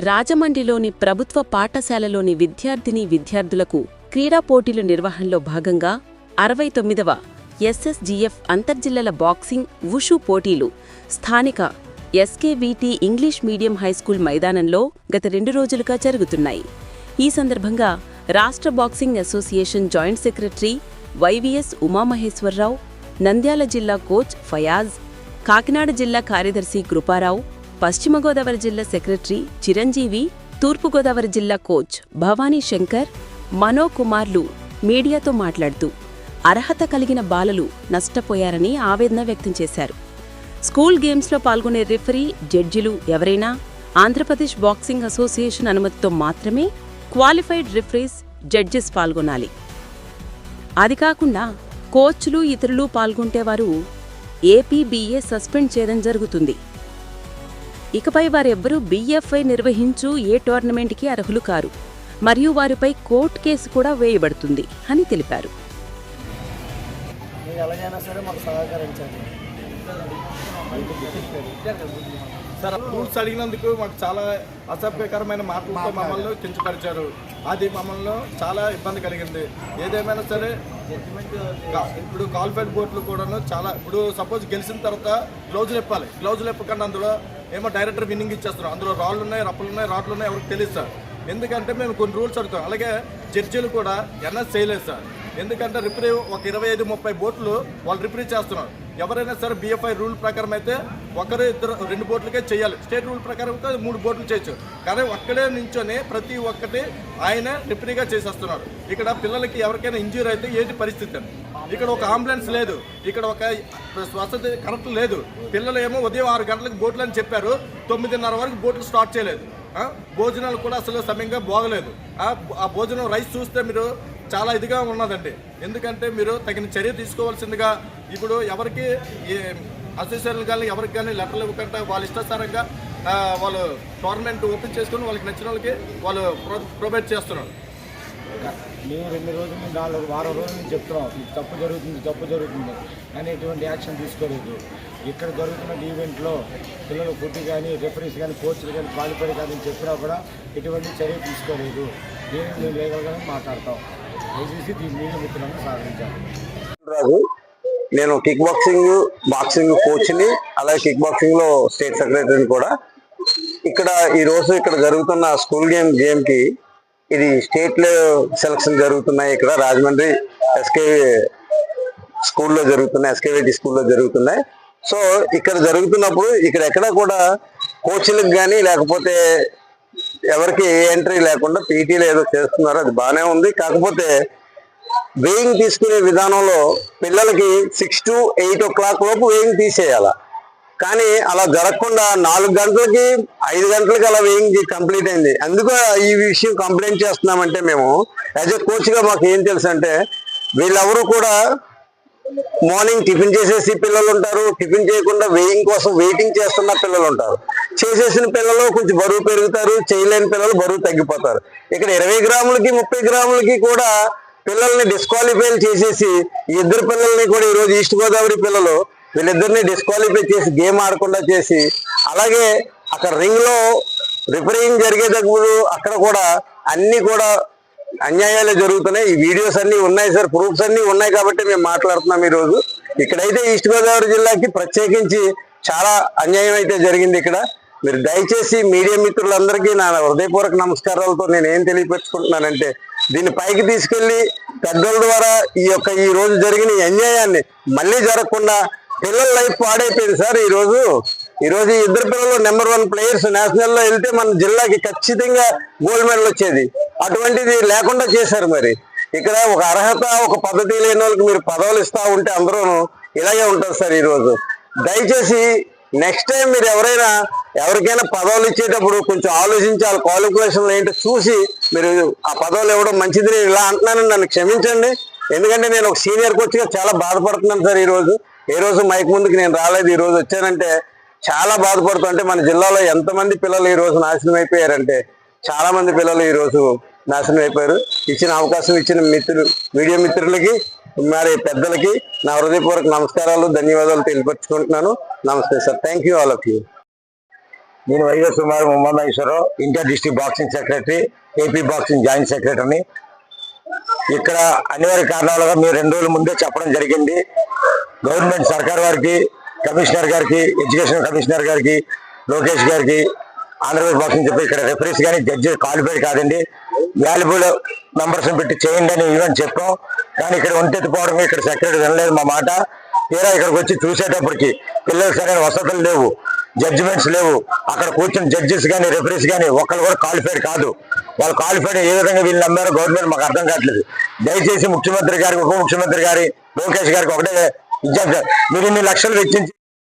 రాజమండ్రిలోని ప్రభుత్వ పాఠశాలలోని విద్యార్థులకు క్రీడా పోటీలు నిర్వహణలో భాగంగా 69వ ఎస్ఎస్జీఎఫ్ అంతర్జిల్లాల బాక్సింగ్ వుషు పోటీలు స్థానిక ఎస్కేవీటీ ఇంగ్లీష్ మీడియం హైస్కూల్ మైదానంలో గత 2 రోజులుగా జరుగుతున్నాయి. ఈ సందర్భంగా రాష్ట్ర boxing association joint secretary YVS Umamaheswara Rao, Nandyal జిల్లా కోచ్ ఫయాజ్, కాకినాడ జిల్లా కార్యదర్శి కృపారావు, పశ్చిమ గోదావరి జిల్లా సెక్రటరీ చిరంజీవి, తూర్పుగోదావరి జిల్లా కోచ్ భవానీ శంకర్, మనోకుమార్లు మీడియాతో మాట్లాడుతూ అర్హత కలిగిన బాలలు నష్టపోయారని ఆవేదన వ్యక్తం చేశారు. స్కూల్ గేమ్స్లో పాల్గొనే రిఫరీ, జడ్జిలు ఎవరైనా ఆంధ్రప్రదేశ్ బాక్సింగ్ అసోసియేషన్ అనుమతితో మాత్రమే క్వాలిఫైడ్ రిఫరీస్, జడ్జెస్ పాల్గొనాలి. అది కాకుండా కోచ్లు ఇతరులు పాల్గొంటే వారు ఏపీబీఏ సస్పెండ్ చేయడం జరుగుతుంది. ఇకపై వారెవ్వరూ బీఎఫ్ఐ నిర్వహించు ఏ టోర్నమెంట్కి అర్హులు కారు మరియు వారిపై కోర్టు కేసు కూడా వేయబడుతుంది అని తెలిపారు. రూల్స్ అడిగినందుకు మాకు చాలా అసభ్యకరమైన మాటలతో మమ్మల్ని కించపరిచారు. అది మమ్మల్ని చాలా ఇబ్బంది కలిగింది. ఏదేమైనా సరే ఇప్పుడు క్వాలిఫైడ్ బోర్డులు కూడాను చాలా ఇప్పుడు సపోజ్ గెలిచిన తర్వాత గ్లౌజులు ఇప్పాలి. గ్లౌజులు ఇప్పకుండా అందులో ఏమో డైరెక్టర్ విన్నింగ్ ఇచ్చేస్తున్నారు. అందులో రాళ్ళు ఉన్నాయి, రప్పలు ఉన్నాయి, రాట్లు ఉన్నాయి, ఎవరికి తెలియదు సార్. ఎందుకంటే మేము కొన్ని రూల్స్ అడుగుతాం. అలాగే జడ్జీలు కూడా ఎన్ఎస్ చేయలేదు సార్. ఎందుకంటే రిఫరీ ఒక 25-30 బోట్లు వాళ్ళు రిఫరీ చేస్తున్నారు. ఎవరైనా సరే బీఎఫ్ఐ రూల్ ప్రకారం అయితే ఒకరు ఇద్దరు 2 బోట్లకే చేయాలి. స్టేట్ రూల్ ప్రకారం అయితే 3 బోట్లు చేయొచ్చు. కానీ ఒక్కడే నించొని ప్రతి ఒక్కటి ఆయన రిఫరీగా చేసేస్తున్నారు. ఇక్కడ పిల్లలకి ఎవరికైనా ఇంజ్యూరీ అయితే ఏంటి పరిస్థితి? ఇక్కడ ఒక అంబులెన్స్ లేదు, ఇక్కడ ఒక వసతి కరెక్ట్ లేదు. పిల్లలు ఏమో ఉదయం 6 గంటలకు బోట్లు అని చెప్పారు, 9:30 వరకు బోట్లు స్టార్ట్ చేయలేదు. భోజనాలు కూడా అసలు సమయంగా బాగలేదు. ఆ భోజనం రైస్ చూస్తే మీరు చాలా ఇదిగా ఉన్నదండి. ఎందుకంటే మీరు తగిన చర్య తీసుకోవాల్సిందిగా ఇప్పుడు ఎవరికి అసోసియేషన్ కానీ ఎవరికి కానీ లెటర్లు ఇవ్వకుండా వాళ్ళ ఇష్టాసారంగా వాళ్ళు టోర్నమెంట్ ఓపెన్ చేసుకుని వాళ్ళకి నచ్చిన వాళ్ళకి వాళ్ళు ప్రొవైడ్ చేస్తున్నారు. మేము 2 రోజులు 4 వారం రోజుల నుంచి చెప్తున్నాం, ఇది తప్పు జరుగుతుంది కానీ ఎటువంటి యాక్షన్ తీసుకోలేదు. ఇక్కడ జరుగుతున్న ఈవెంట్లో పిల్లలు ఫుడ్ కానీ, రెఫరీస్ కానీ, కోచ్లు కానీ క్వాలిఫైడ్ కానీ చెప్పినా కూడా ఎటువంటి చర్య తీసుకోలేదు. దీన్ని మేము లేగలుగానే మాట్లాడతాం. దయచేసి దీని మీద మిత్రులను సాధించాలి. నేను కిక్ బాక్సింగ్ కోచ్ని, అలాగే కిక్ బాక్సింగ్లో స్టేట్ సెక్రటరీని కూడా. ఇక్కడ జరుగుతున్న స్కూల్ గేమ్కి ఇది స్టేట్ సెలక్షన్ జరుగుతున్నాయి. ఇక్కడ రాజమండ్రి స్కూల్లో జరుగుతున్నాయి, ఎస్కేవిటీ స్కూల్లో జరుగుతున్నాయి. సో ఇక్కడ జరుగుతున్నప్పుడు ఎక్కడ కూడా కోచ్లకు కానీ లేకపోతే ఎవరికి ఏ ఎంట్రీ లేకుండా పీటీలు ఏదో చేస్తున్నారు, అది బాగానే ఉంది. కాకపోతే వేయింగ్ తీసుకునే విధానంలో పిల్లలకి 6 to 8 o'clock లోపు వేయింగ్ తీసేయాల. కానీ అలా జరగకుండా 4 గంటలకి 5 గంటలకి అలా వేయింగ్ కంప్లీట్ అయింది. అందుకు ఈ విషయం కంప్లైంట్ చేస్తున్నామంటే మేము యాజ్ ఎ కోచ్గా మాకు ఏం తెలుసు అంటే వీళ్ళెవరూ కూడా మార్నింగ్ టిఫిన్ చేసేసి పిల్లలు ఉంటారు, టిఫిన్ చేయకుండా వేయింగ్ కోసం వెయిటింగ్ చేస్తున్న పిల్లలు ఉంటారు. చేసేసిన పిల్లలు కొంచెం బరువు పెరుగుతారు, చేయలేని పిల్లలు బరువు తగ్గిపోతారు. ఇక్కడ 20 గ్రాములకి 30 గ్రాములకి కూడా పిల్లల్ని డిస్క్వాలిఫై చేసేసి ఇద్దరు పిల్లల్ని కూడా ఈరోజు ఈస్ట్ గోదావరి పిల్లలు వీళ్ళిద్దరిని డిస్క్వాలిఫై చేసి గేమ్ ఆడకుండా చేసి, అలాగే అక్కడ రింగ్ లో రిఫరింగ్ జరిగేటప్పుడు అక్కడ కూడా అన్ని కూడా అన్యాయాలు జరుగుతున్నాయి. ఈ వీడియోస్ అన్ని ఉన్నాయి సార్, ప్రూఫ్స్ అన్ని ఉన్నాయి కాబట్టి మేము మాట్లాడుతున్నాం. ఈరోజు ఇక్కడైతే ఈస్ట్ గోదావరి జిల్లాకి ప్రత్యేకించి చాలా అన్యాయం అయితే జరిగింది. ఇక్కడ మీరు దయచేసి మీడియా మిత్రులందరికీ నా హృదయపూర్వక నమస్కారాలతో నేను ఏం తెలియపరుచుకుంటున్నానంటే దీన్ని పైకి తీసుకెళ్లి పెద్దల ద్వారా ఈ రోజు జరిగిన అన్యాయాన్ని మళ్ళీ జరగకుండా పిల్లల లైఫ్ పాడైపోయింది సార్. ఈ రోజు ఇద్దరు పిల్లలు నెంబర్ 1 ప్లేయర్స్ నేషనల్ లో వెళ్తే మన జిల్లాకి ఖచ్చితంగా గోల్డ్ మెడల్ వచ్చేది. అటువంటిది లేకుండా చేశారు. మరి ఇక్కడ ఒక అర్హత, ఒక పద్ధతి లేని వాళ్ళకి మీరు పదవులు ఇస్తా ఉంటే అందరూ ఇలాగే ఉంటారు సార్. ఈరోజు దయచేసి నెక్స్ట్ టైం మీరు ఎవరికైనా పదవులు ఇచ్చేటప్పుడు కొంచెం ఆలోచించి వాళ్ళ క్వాలిఫికేషన్లు ఏంటో చూసి మీరు ఆ పదవులు ఇవ్వడం మంచిది. నేను ఇలా అంటున్నానని నన్ను క్షమించండి. ఎందుకంటే నేను ఒక సీనియర్ కోచ్గా చాలా బాధపడుతున్నాను సార్. ఏ రోజు మైక్ ముందుకు నేను రాలేదు, ఈ రోజు వచ్చానంటే చాలా బాధపడుతుంటే మన జిల్లాలో ఎంతమంది పిల్లలు ఈ రోజు నాశనం అయిపోయారంటే చాలా మంది పిల్లలు ఈ రోజు నాశనం అయిపోయారు. ఇచ్చిన అవకాశం ఇచ్చిన మీడియా మిత్రులకి మరి పెద్దలకి నా హృదయపూర్వక నమస్కారాలు, ధన్యవాదాలు తెలియపరుచుకుంటున్నాను. నమస్తే sir. Thank you all of you. నేను YS Kumar Maheswararao inter district boxing secretary, AP boxing joint సెక్రటరీని. ఇక్కడ అనివార్య కారణాలుగా మేము 2 రోజుల ముందే చెప్పడం జరిగింది. గవర్నమెంట్ సర్కార్ వారికి, కమిషనర్ గారికి, ఎడ్యుకేషన్ కమిషనర్ గారికి, లోకేష్ గారికి, ఆంధ్రప్రదేశ్ బాక్సింగ్ చెప్పి ఇక్కడ రెఫరీస్ కానీ జడ్జి క్వాలిఫైడ్ కాదండి, వాల్యుబుల్ నంబర్స్ పెట్టి చేయండి అని ఈవెన్ చెప్పాం. కానీ ఇక్కడ ఒంటెత్తిపోవడం ఇక్కడ సెక్రటరీ వినలేదు మా మాట. తీరా ఇక్కడికి వచ్చి చూసేటప్పటికి పిల్లలకు సరైన వసతులు లేవు, జడ్జిమెంట్స్ లేవు. అక్కడ కూర్చున్న జడ్జెస్ కానీ రెఫరీస్ కానీ ఒక్కరు కూడా క్వాలిఫైడ్ కాదు. వాళ్ళు క్వాలిఫైడ్ ఏ విధంగా వీళ్ళు నమ్మారో గవర్నమెంట్ మాకు అర్థం కావట్లేదు. దయచేసి ముఖ్యమంత్రి గారికి, ఉప ముఖ్యమంత్రి గారి, లోకేష్ గారికి ఒకటే విజ్ఞప్తి, మీరు ఇన్ని లక్షలు వెచ్చించి